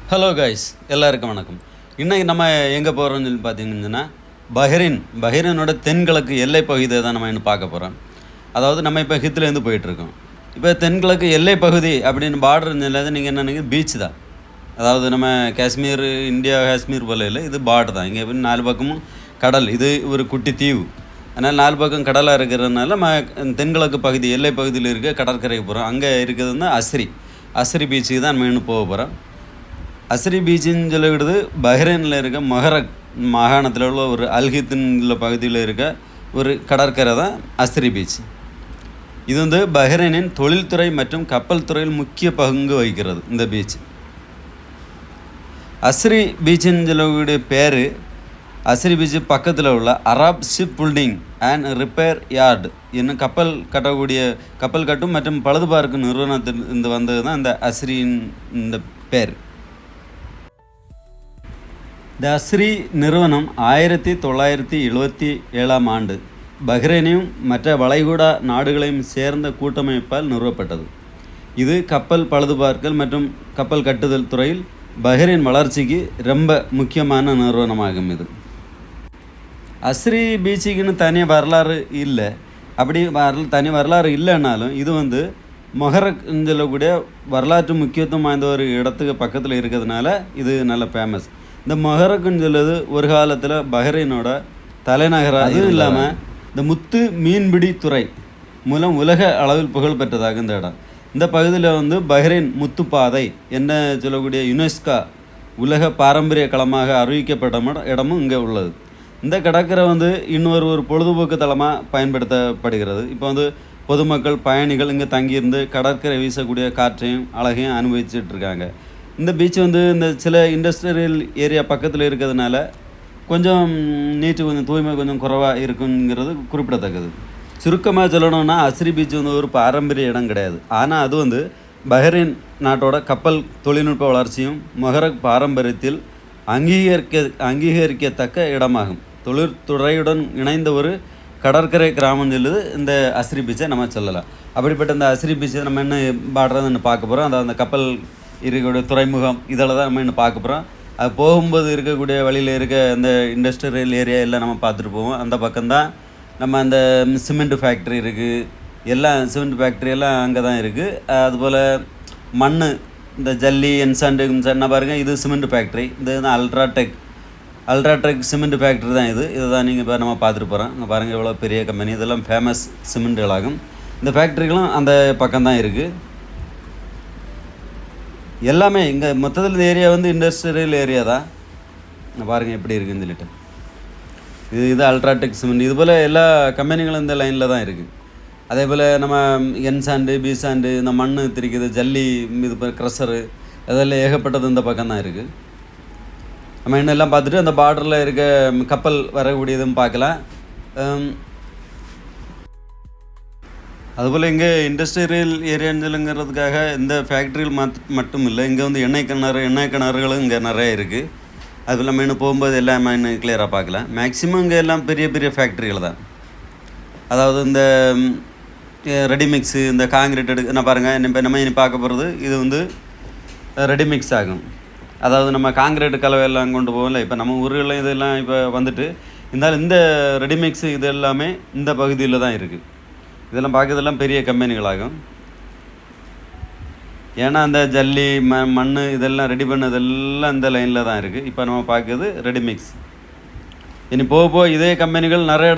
Hello guys, எல்லாருக்கும் வணக்கம். இன்றைக்கி நம்ம எங்கே போகிறோம்னு சொல்லி பார்த்தீங்கன்னா பஹ்ரைனோட தென்கிழக்கு எல்லை பகுதியை தான் நம்ம இன்னும் பார்க்க போகிறோம். அதாவது நம்ம இப்போ ஹித்துலேருந்து போயிட்டுருக்கோம். இப்போ தென்கிழக்கு எல்லை பகுதி அப்படின்னு பார்டர்னு சொல்லாது நீங்கள் என்னென்னு பீச் தான். அதாவது நம்ம காஷ்மீர், இந்தியா காஷ்மீர் போல இல்லை, இது பார்டர் தான். இங்கே எப்படி 4 பக்கமும் கடல், இது ஒரு குட்டி தீவு. அதனால் 4 பக்கம் கடலாக இருக்கிறதுனால நம்ம தென்கிழக்கு பகுதி எல்லை பகுதியில் இருக்க கடற்கரைக்கு போகிறோம். அங்கே இருக்கிறது வந்து அஸ்ரி பீச்சுக்கு தான் நம்ம இன்னும் போக போகிறோம். அஸ்ரி பீச்சுன்னு சொல்லிவிடுது பஹ்ரைனில் இருக்க மொஹரக் மாகாணத்தில் உள்ள ஒரு அல்ஹித்துன்ற பகுதியில் இருக்க ஒரு கடற்கரை தான் அஸ்ரி பீச். இது வந்து பஹ்ரைனின் தொழில்துறை மற்றும் கப்பல் துறையில் முக்கிய பங்கு வகிக்கிறது. இந்த பீச் அஸ்ரி பீச்சுன்னு சொல்லக்கூடிய பேர், அஸ்ரி பீச்சு பக்கத்தில் உள்ள Arab ship building and repair yard என்னும் கப்பல் கட்டும் மற்றும் பழுது பார்க்கும் நிறுவனத்தில் வந்தது தான் இந்த அஸ்ரியின் இந்த பேர். இந்த அஸ்ரி நிறுவனம் 1977ஆம் ஆண்டு பஹ்ரைனையும் மற்ற வளைகுடா நாடுகளையும் சேர்ந்த கூட்டமைப்பால் நிறுவப்பட்டது. இது கப்பல் பழுதுபார்க்கல் மற்றும் கப்பல் கட்டுதல் துறையில் பஹ்ரைன் வளர்ச்சிக்கு ரொம்ப முக்கியமான நிறுவனமாகும். இது அஸ்ரி பீச்சுக்குன்னு தனி வரலாறு இல்லை. அப்படி தனி வரலாறு இல்லைன்னாலும் இது வந்து மொஹரக் சொல்லக்கூடிய வரலாற்று முக்கியத்துவம் வாய்ந்த ஒரு இடத்துக்கு பக்கத்தில் இருக்கிறதுனால இது நல்ல ஃபேமஸ். இந்த மொஹரக்குன்னு சொல்லுது ஒரு காலத்தில் பஹ்ரைனோட தலைநகராக, அதுவும் இல்லாமல் இந்த முத்து மீன்பிடி துறை மூலம் உலக அளவில் புகழ் பெற்றதாக இந்த இடம். இந்த பகுதியில் வந்து பஹ்ரைன் முத்து பாதை என்ன சொல்லக்கூடிய யுனெஸ்கோ உலக பாரம்பரிய களமாக அறிவிக்கப்பட்ட இடமும் இங்கே உள்ளது. இந்த கடற்கரை வந்து இன்னொரு பொழுதுபோக்கு தளமாக பயன்படுத்தப்படுகிறது. இப்போ வந்து பொதுமக்கள், பயணிகள் இங்கே தங்கியிருந்து கடற்கரை வீசக்கூடிய காற்றையும் அழகையும் அனுபவிச்சுட்ருக்காங்க. இந்த பீச் வந்து இந்த சில இண்டஸ்ட்ரியல் ஏரியா பக்கத்தில் இருக்கிறதுனால கொஞ்சம் கொஞ்சம் தூய்மை கொஞ்சம் குறைவாக இருக்குங்கிறது குறிப்பிடத்தக்கது. சுருக்கமாக சொல்லணும்னா அஸ்ரி பீச் வந்து ஒரு பாரம்பரிய இடம் கிடையாது. ஆனால் அது வந்து பஹ்ரைன் நாட்டோட கப்பல் தொழில்நுட்ப வளர்ச்சியும் மொஹரக் பாரம்பரியத்தில் அங்கீகரிக்கத்தக்க இடமாகும். தொழில்துறையுடன் இணைந்த ஒரு கடற்கரை கிராமம் சொல்லுது இந்த அஸ்ரி பீச்சை நம்ம சொல்லலாம். அப்படிப்பட்ட இந்த அஸ்ரி பீச்சை நம்ம என்ன பாடுறதுன்னு பார்க்க போகிறோம். அதாவது அந்த கப்பல் இருக்கக்கூடிய துறைமுகம் இதில் தான் நம்ம இன்னும் பார்க்க போகிறோம். அது போகும்போது இருக்கக்கூடிய வழியில் இருக்க இந்த இண்டஸ்ட்ரியல் ஏரியா எல்லாம் நம்ம பார்த்துட்டு போவோம். அந்த பக்கம்தான் நம்ம அந்த சிமெண்ட் ஃபேக்ட்ரி இருக்குது. எல்லாம் சிமெண்ட் ஃபேக்ட்ரி எல்லாம் அங்கே தான் இருக்குது. அதுபோல் மண், இந்த ஜல்லி, என்சாண்டு என்ன பாருங்கள், இது சிமெண்ட் ஃபேக்ட்ரி. இது தான் அல்ட்ராடெக் சிமெண்ட் ஃபேக்ட்ரி தான் இதை தான் நீங்கள் இப்போ நம்ம பார்த்துட்டு போகிறோம். இங்கே பாருங்கள் எவ்வளோ பெரிய கம்பெனி, இதெல்லாம் ஃபேமஸ் சிமெண்ட்டுகளாகும். இந்த ஃபேக்ட்ரிகளும் அந்த பக்கம்தான் இருக்குது. எல்லாமே இங்கே மொத்தத்தில் இந்த ஏரியா வந்து இண்டஸ்ட்ரியல் ஏரியா தான். பாருங்கள் எப்படி இருக்குதுன்னு சொல்லிட்டு. இது அல்ட்ராடெக் சிமெண்ட். இது போல் எல்லா கம்பெனிகளும் இந்த லைனில் தான் இருக்குது. அதே போல் நம்ம என்சாண்டு, பீசாண்டு, இந்த மண் திரிக்குது, ஜல்லி, இது க்ரஷரு, அதெல்லாம் ஏகப்பட்டது இந்த பக்கம் தான் இருக்குது. நம்ம இன்னெல்லாம் பார்த்துட்டு அந்த பார்டரில் இருக்க கப்பல் வரக்கூடியதும் பார்க்கலாம். அதுபோல் இங்கே இண்டஸ்ட்ரியல் ஏரியாங்கிறதுக்காக இந்த ஃபேக்ட்ரியில் மட்டும் இல்லை, இங்கே வந்து எண்ணெய் கிணறுகளும் இங்கே நிறைய இருக்குது. அது நம்ம இன்னும் போகும்போது எல்லாமே இன்னும் கிளியராக பார்க்கலாம். மேக்ஸிமம் இங்கே எல்லாம் பெரிய பெரிய ஃபேக்ட்ரிகள் தான். அதாவது இந்த ரெடிமிக்ஸு, இந்த காங்கிரீட் நான் பாருங்கள், இப்போ நம்ம இனி பார்க்க போகிறது இது வந்து ரெடிமிக்ஸ் ஆகும். அதாவது நம்ம காங்கிரீட் கலவையெல்லாம் கொண்டு போகல. இப்போ நம்ம ஊர்களில் இதெல்லாம் இப்போ வந்துட்டு இருந்தாலும் இந்த ரெடிமிக்ஸு இது எல்லாமே இந்த பகுதியில் தான் இருக்குது. இதெல்லாம் பார்க்கறதெல்லாம் பெரிய கம்பெனிகளாகும். ஏன்னா அந்த ஜல்லி, மண் இதெல்லாம் ரெடி பண்ணதெல்லாம் இந்த லைனில் தான் இருக்குது. இப்போ நம்ம பார்க்குறது ரெடிமிக்ஸ். இனி போக இதே கம்பெனிகள் நிறைய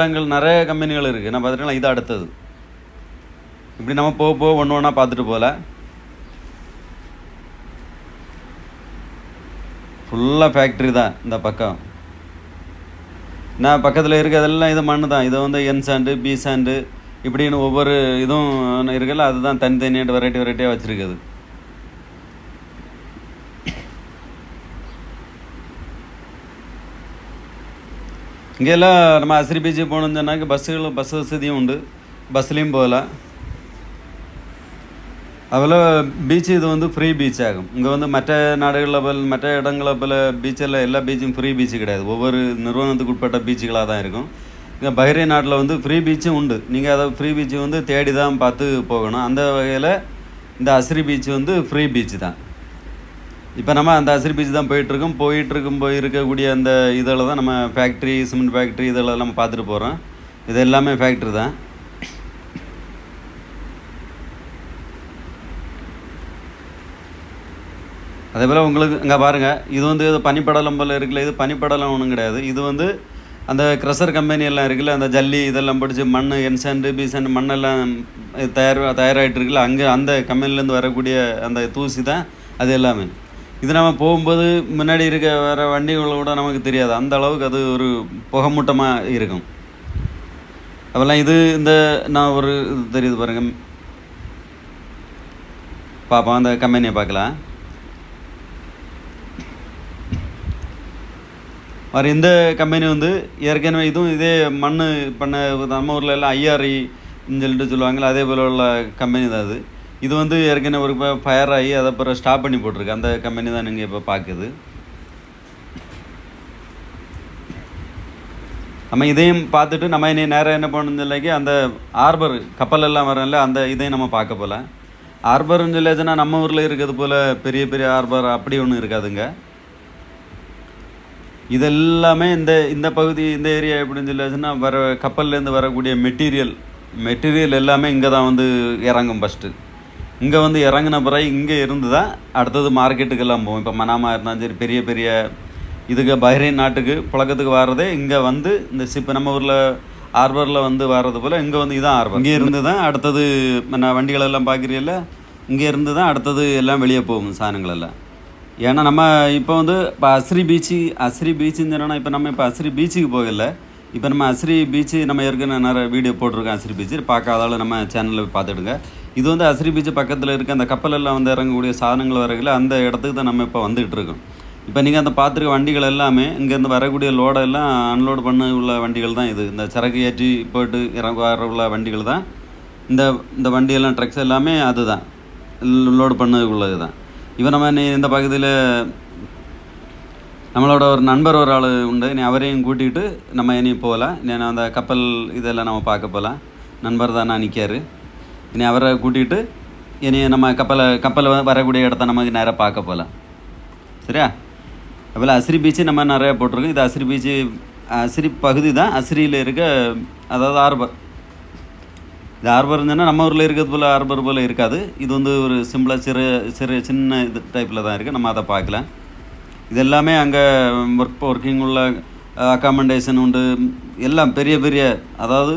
கம்பெனிகள் இருக்குது. நான் பார்த்துட்டுலாம் இது அடுத்தது. இப்படி நம்ம போக ஒன்று ஒன்றா பார்த்துட்டு போகல. ஃபுல்லாக ஃபேக்ட்ரி தான் இந்த பக்கம். நான் பக்கத்தில் இருக்கிறதெல்லாம் இது மண் தான். இது வந்து என் சாண்டு, பி சாண்டு இப்படின்னு ஒவ்வொரு இதுவும் இருக்குல்ல, அதுதான் தனித்தனியாக வெரைட்டியாக வச்சுருக்குது. இங்கெல்லாம் நம்ம அஸ்ரி பீச்சுக்கு போகணுன்னு சொன்னாக்க பஸ் வசதியும் உண்டு. பஸ்லேயும் போகலாம். அதில் பீச்சு இது வந்து ஃப்ரீ பீச் ஆகும். இங்கே வந்து மற்ற நாடுகளில் மற்ற இடங்களை போல் பீச்சில் எல்லா பீச்சும் ஃப்ரீ பீச்சு கிடையாது. ஒவ்வொரு நிறுவனத்துக்கு உட்பட்ட பீச்சுகளாக தான் இருக்கும். இங்கே பஹ்ரைன் நாட்டில் வந்து ஃப்ரீ பீச்சும் உண்டு. நீங்கள் அதை ஃப்ரீ பீச்சு வந்து தேடி தான் பார்த்து போகணும். அந்த வகையில் இந்த அஸ்ரி பீச் வந்து ஃப்ரீ பீச்சு தான். இப்போ நம்ம அந்த அஸ்ரி பீச் தான் போயிட்டுருக்கும் இருக்கக்கூடிய அந்த இதில் தான் நம்ம ஃபேக்ட்ரி, சிமெண்ட் ஃபேக்ட்ரி இதெல்லாம் நம்ம பார்த்துட்டு போகிறோம். இது எல்லாமே ஃபேக்ட்ரி தான். அதே போல் உங்களுக்கு இங்கே பாருங்கள், இது வந்து பனிப்படலம் போல் இருக்குல்ல, இது பனிப்படலம் ஒன்றும் கிடையாது. இது வந்து அந்த க்ரஷர் கம்பெனி எல்லாம் இருக்குல்ல, அந்த ஜல்லி இதெல்லாம் பிடிச்சி மண் என்சாண்டு பீசாண்டு மண்ணெல்லாம் தயாராகிட்டு இருக்குல்ல, அங்கே அந்த கம்பெனிலேருந்து வரக்கூடிய அந்த தூசி தான் அது எல்லாமே. இது நம்ம போகும்போது முன்னாடி இருக்க வர வண்டிகளோட நமக்கு தெரியாது, அந்த அளவுக்கு அது ஒரு புகைமூட்டமாக இருக்கும். அப்போல்லாம் இது இந்த நான் ஒரு தெரியுது பாருங்கள், பார்ப்போம் அந்த கம்பெனியை பார்க்கலாம். வேறு இந்த கம்பெனி வந்து ஏற்கனவே இதுவும் இதே மண் பண்ண நம்ம ஊரில் எல்லாம் ஐஆர்இன்னு சொல்லிட்டு சொல்லுவாங்களே, அதே போல் உள்ள கம்பெனி தான் அது. இது வந்து ஏற்கனவே ஒரு ஃபயர் ஆகி அதை அப்புறம் ஸ்டாப் பண்ணி போட்டிருக்கு. அந்த கம்பெனி தான் நீங்கள் இப்போ பார்க்குது. நம்ம இதையும் பார்த்துட்டு நம்ம இனி நேரம் என்ன பண்ணணும் இல்லைக்கு அந்த ஆர்பர் கப்பல் எல்லாம் வரல, அந்த இதையும் நம்ம பார்க்க போகல. ஆர்பர்னு சொல்லியாச்சுன்னா நம்ம ஊரில் இருக்கிறது போல் பெரிய பெரிய ஆர்பர் அப்படி ஒன்றும் இருக்காதுங்க. இதெல்லாமே இந்த பகுதி இந்த ஏரியா எப்படின்னு சொல்லியாச்சுன்னா கப்பல்லேருந்து வரக்கூடிய மெட்டீரியல் எல்லாமே இங்கே தான் வந்து இறங்கும். ஃபஸ்ட்டு இங்கே வந்து இறங்கின பிறகு இங்கே இருந்து தான் அடுத்தது மார்க்கெட்டுக்கெல்லாம் போகும். இப்போ மனாமா இருந்தாலும் சரி, பெரிய பெரிய இதுக்கு பஹ்ரைன் நாட்டுக்கு புழக்கத்துக்கு வர்றதே இங்கே வந்து இந்த இப்போ நம்ம ஊரில் ஆர்பரில் வந்து வர்றது போல் இங்கே வந்து இதான் ஆர்பர். இங்கே இருந்து தான் அடுத்தது நான் வண்டிகளெல்லாம் பார்க்குறீல்ல, இங்கே இருந்து தான் அடுத்தது எல்லாம் வெளியே போகும் சாதனங்கள் எல்லாம். ஏன்னா நம்ம இப்போ வந்து இப்போ அஸ்ரி பீச்சுன்னு சொன்னால் இப்போ நம்ம இப்போ அஸ்ரி பீச்சுக்கு போகல. இப்போ நம்ம அஸ்ரி பீச்சு நம்ம ஏற்கனவே நிறைய வீடியோ போட்டிருக்கோம். அஸ்ரி பீச்சு பார்க்காதாலும் நம்ம சேனலில் பார்த்துடுங்க. இது வந்து அஸ்ரி பீச்சு பக்கத்தில் இருக்க அந்த கப்பலெல்லாம் வந்து இறங்கக்கூடிய சாதனங்கள் வரல, அந்த இடத்துக்கு தான் நம்ம இப்போ வந்துகிட்டு இருக்கோம். இப்போ நீங்கள் அந்த பார்த்துருக்க வண்டிகள் எல்லாமே இங்கேருந்து வரக்கூடிய லோடெல்லாம் அன்லோடு பண்ண உள்ள வண்டிகள் தான் இது. இந்த சரக்கு ஏற்றி போய்ட்டு வர உள்ள வண்டிகள் தான் இந்த வண்டியெல்லாம் ட்ரக்ஸ் எல்லாமே அது தான் லோடு பண்ண உள்ளது தான். இப்போ நம்ம இந்த பகுதியில் நம்மளோட ஒரு நண்பர் ஒரு ஆள் உண்டு, நீ அவரையும் கூட்டிகிட்டு நம்ம இனி போகலாம். இனி அந்த கப்பல் இதெல்லாம் நம்ம பார்க்க போகலாம். நண்பர் தான் நான் நிற்காரு. இனி அவரை கூட்டிகிட்டு இனி நம்ம கப்பல் வரக்கூடிய இடத்த நமக்கு நேராக பார்க்க போகலாம். சரியா? அப்போல அஸ்ரி பீச்சு நம்ம நிறையா போட்டிருக்கோம். இது அஸ்ரி பீச்சு அஸ்ரி பகுதி தான். அஸ்ரியில் இருக்க அதாவது ஆர்பர். இது ஆர்பர்னு சொன்னால் நம்ம ஊரில் இருக்கிறது போல் ஆர்பர் போல் இருக்காது. இது வந்து ஒரு சிம்பிளாக சின்ன இது டைப்பில் தான் இருக்குது. நம்ம அதை பார்க்கலாம். இது எல்லாமே அங்கே ஒர்க்கிங் உள்ள அக்காமடேஷன் உண்டு. எல்லாம் பெரிய பெரிய அதாவது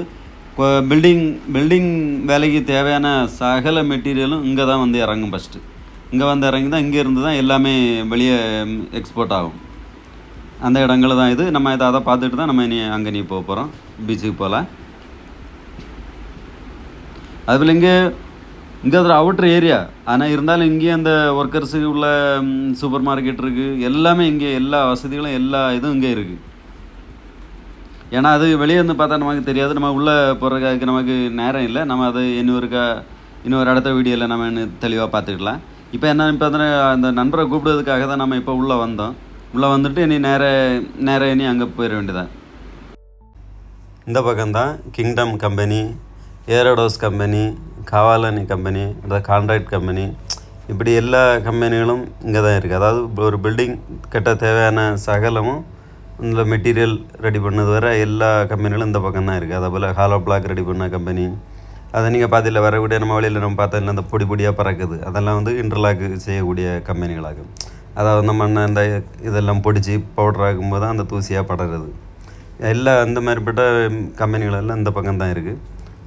பில்டிங் வேலைக்கு தேவையான சகல மெட்டீரியலும் இங்கே தான் வந்து இறங்கும். ஃபஸ்ட்டு இங்கே வந்து இறங்கி தான் இங்கே இருந்து தான் எல்லாமே வெளியே எக்ஸ்போர்ட் ஆகும். அந்த இடங்கள் தான் இது. நம்ம அதை பார்த்துட்டு தான் நம்ம அங்கே போக போகிறோம். பீச்சுக்கு போகலாம். அதுபோல் இங்கே அது அவுட்ரு ஏரியா, ஆனால் இருந்தாலும் இங்கேயும் அந்த ஒர்க்கர்ஸுக்கு உள்ள சூப்பர் மார்க்கெட் இருக்குது. எல்லாமே இங்கே எல்லா வசதிகளும் எல்லா இதுவும் இங்கே இருக்குது. ஏன்னா அது வெளியே வந்து பார்த்தா நமக்கு தெரியாது. நம்ம உள்ளே போகிறதுக்கு நமக்கு நேரம் இல்லை. நம்ம அது இன்னொரு அடுத்த வீடியோவில் நம்ம இன்னும் தெளிவாக பார்த்துக்கலாம். இப்போ அந்த நண்பரை கூப்பிடுறதுக்காக தான் நம்ம இப்போ உள்ளே வந்தோம். உள்ளே வந்துட்டு இனி நேராக இனி அங்கே போயிட வேண்டியதான். இந்த பக்கம்தான் கிங்டம் கம்பெனி, ஏரோடோஸ் கம்பெனி, கவாலனி கம்பெனி, அதாவது கான்ட்ராக்ட் கம்பெனி, இப்படி எல்லா கம்பெனிகளும் இங்கே தான் இருக்குது. அதாவது ஒரு பில்டிங் கட்ட தேவையான சகலமும் இந்த மெட்டீரியல் ரெடி பண்ணது வர எல்லா கம்பெனிகளும் இந்த பக்கம் தான் இருக்குது. அதே போல் ஹாலோ பிளாக் ரெடி பண்ண கம்பெனி, அதை நீங்கள் பார்த்தில்ல வரக்கூடிய நம்ம வழியில் நம்ம பார்த்ததில்ல அந்த பொடியாக பறக்குது, அதெல்லாம் வந்து இன்டர்லாக் செய்யக்கூடிய கம்பெனிகளாகும். அதாவது நம்ம இந்த இதெல்லாம் பொடிச்சு பவுடர் ஆகும்போது தான் அந்த தூசியாக படருது. எல்லா அந்த மாதிரிப்பட்ட கம்பெனிகள் எல்லாம் இந்த பக்கம் தான் இருக்குது.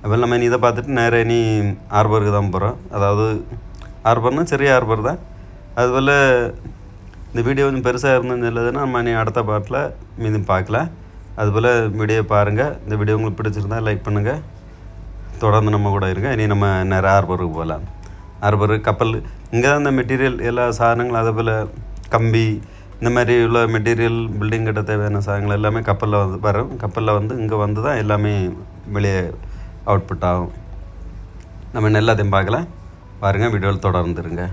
அப்போ நம்ம இதை பார்த்துட்டு நேராக இனி ஆர்பருக்கு தான் போகிறோம். அதாவது ஆர்பர்னால் சிறிய ஆர்பர் தான். அதுபோல் இந்த வீடியோ கொஞ்சம் பெருசாக இருந்துன்னு சொல்லுதுன்னா நம்ம இனி அடுத்த பாட்டில் மீதி பார்க்கலாம். அதுபோல் வீடியோ பாருங்கள். இந்த வீடியோ உங்களுக்கு பிடிச்சிருந்தால் லைக் பண்ணுங்கள். தொடர்ந்து நம்ம கூட இருங்க. இனி நம்ம நேராக ஆர்பருக்கு போகலாம். ஆர்பருக்கு கப்பல் இங்கே தான் இந்த மெட்டீரியல் எல்லா சாதனங்களும் அதே போல் கம்பி இந்த மாதிரி உள்ள மெட்டீரியல் பில்டிங் கட்ட தேவையான சாதனங்கள் எல்லாமே கப்பலில் வந்து வரும். கப்பலில் வந்து இங்கே வந்து தான் எல்லாமே வெளியே அவுட்புட் ஆகும். நம்ம எல்லாத்தையும் பார்க்கலாம். பாருங்கள், வீடியோவில் தொடர்ந்துருங்க.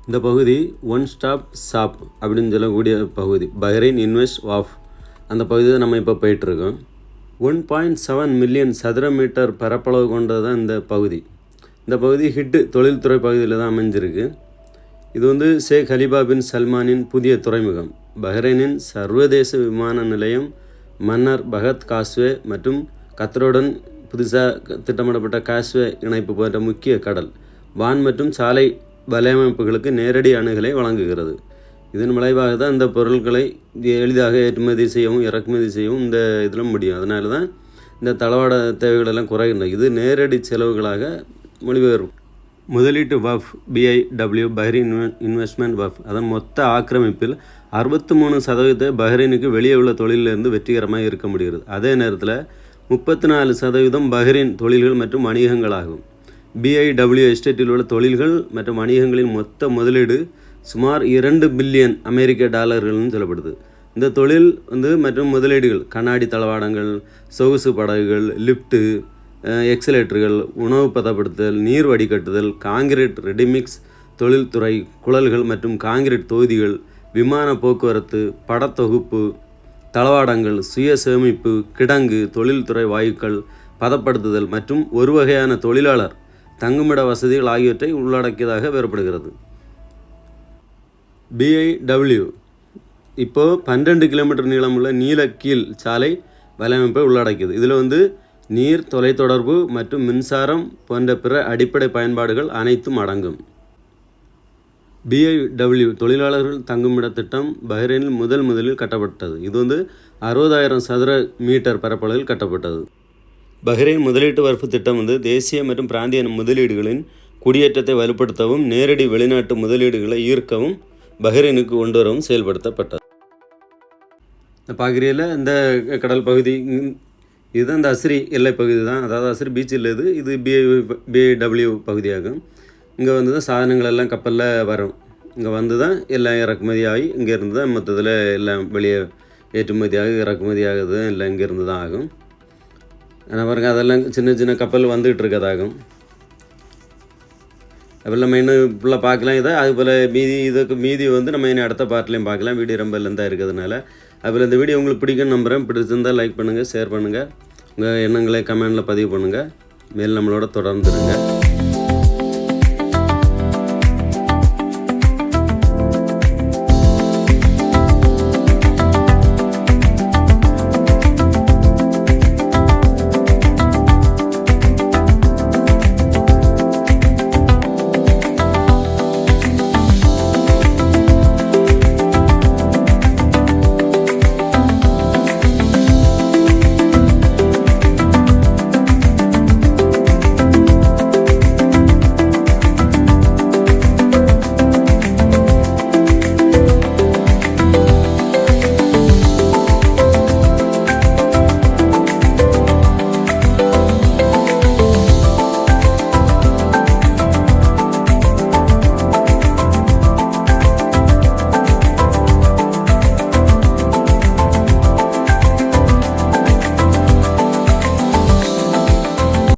இந்த பகுதி ஒன் ஸ்டாப் ஷாப் அப்படின்னு சொல்லக்கூடிய பகுதி, பஹ்ரைன் இன்வெஸ்ட் வாஃப், அந்த பகுதி தான் நம்ம இப்போ போயிட்டுருக்கோம். 1.7 மில்லியன் சதுர மீட்டர் பரப்பளவு கொண்டது தான் இந்த பகுதி. இந்த பகுதி ஹிட்டு தொழில்துறை பகுதியில் தான் அமைஞ்சிருக்கு. இது வந்து ஷேக் ஹலீஃபா பின் சல்மானின் புதிய துறைமுகம். பஹ்ரைனின் சர்வதேச விமான நிலையம், மன்னர் பகத் காஸ்வே மற்றும் கத்தருடன் புதுசாக திட்டமிடப்பட்ட காஸ்வே இணைப்பு போன்ற முக்கிய கடல், வான் மற்றும் சாலை வலையமைப்புகளுக்கு நேரடி அணுகலை வழங்குகிறது. இதன் விளைவாக தான் இந்த பொருட்களை எளிதாக ஏற்றுமதி செய்யவும் இறக்குமதி செய்யவும் இந்த இதில் முடியும். அதனால தான் இந்த தளவாட தேவைகளெல்லாம் குறைகின்றன. இது நேரடி செலவுகளாக மொழிபெயர்க்கும். முதலீட்டு Waqf BIW Bahrain investment Waqf அதன் மொத்த ஆக்கிரமிப்பில் 63% பஹ்ரைனுக்கு வெளியே உள்ள தொழிலிருந்து வெற்றிகரமாக இருக்க முடிகிறது. அதே நேரத்தில் 34% பஹ்ரைன் தொழில்கள் மற்றும் வணிகங்களாகும். BIW எஸ்டேட்டில் உள்ள தொழில்கள் மற்றும் வணிகங்களின் மொத்த முதலீடு சுமார் $2 பில்லியன் சொல்லப்படுது. இந்த தொழில் மற்றும் முதலீடுகள் கண்ணாடி தளவாடங்கள், சொகுசு படகுகள், லிஃப்ட்டு, எக்ஸலேட்டர்கள், உணவு பதப்படுத்தல், நீர் வடிகட்டுதல், காங்கிரீட் ரெடிமிக்ஸ் தொழில்துறை, குழல்கள் மற்றும் காங்கிரீட் தொகுதிகள், விமான போக்குவரத்து, படத்தொகுப்பு, தளவாடங்கள், சுய சேமிப்பு, கிடங்கு, தொழில்துறை வாயுக்கள், பதப்படுத்துதல் மற்றும் ஒரு வகையான தொழிலாளர் தங்குமிட வசதிகள் ஆகியவற்றை உள்ளடக்கியதாக வேறுபடுகிறது. BIW இப்போது 12 கிலோமீட்டர் நீளமுள்ள நீலக்கீல் சாலை வலையமைப்பை உள்ளடக்கியது. இதில் நீர், தொலைத்தொடர்பு மற்றும் மின்சாரம் போன்ற பிற அடிப்படை பயன்பாடுகள் அனைத்தும் அடங்கும். BIW தொழிலாளர்கள் தங்குமிட திட்டம் பஹ்ரைனில் முதலில் கட்டப்பட்டது. இது 60,000 சதுர மீட்டர் பரப்பளவில் கட்டப்பட்டது. பஹ்ரைன் முதலீட்டு வர்ப்பு திட்டம் தேசிய மற்றும் பிராந்திய முதலீடுகளின் குடியேற்றத்தை வலுப்படுத்தவும் நேரடி வெளிநாட்டு முதலீடுகளை ஈர்க்கவும் பஹ்ரைனுக்கு கொண்டு வரவும் செயல்படுத்தப்பட்டது. பார்க்குறீங்கள இந்த கடல் பகுதி இதுதான் இந்த அஸ்ரி எல்லை பகுதி தான். அதாவது அஸ்ரி பீச்சில் இது BIW பகுதியாகும். இங்கே தான் சாதனங்கள் எல்லாம் கப்பலில் வரும். இங்கே தான் எல்லாம் இறக்குமதி ஆகி இங்கேருந்து தான் மொத்தத்தில் எல்லாம் வெளியே ஏற்றுமதியாகி இறக்குமதியாகுது எல்லாம் இங்கேருந்து தான் ஆகும். ஆனால் பாருங்கள் அதெல்லாம் சின்ன சின்ன கப்பல் வந்துகிட்டு இருக்கதாகும். அப்போல்லாம் இன்னும் ஃபுல்லாக பார்க்கலாம். இதை அதுபோல் மீதி நம்ம இன்னும் அடுத்த பார்ட்லேயும் பார்க்கலாம். வீடியோ ரொம்ப லெந்தாக இருக்கிறதுனால. அதுபோல் இந்த வீடியோ உங்களுக்கு பிடிக்கும்னு நம்புகிறேன். பிடிச்சிருந்தால் லைக் பண்ணுங்கள், ஷேர் பண்ணுங்கள், உங்கள் எண்ணங்களை கமெண்டில் பதிவு பண்ணுங்கள். மேல் நம்மளோட தொடர்ந்துருங்க.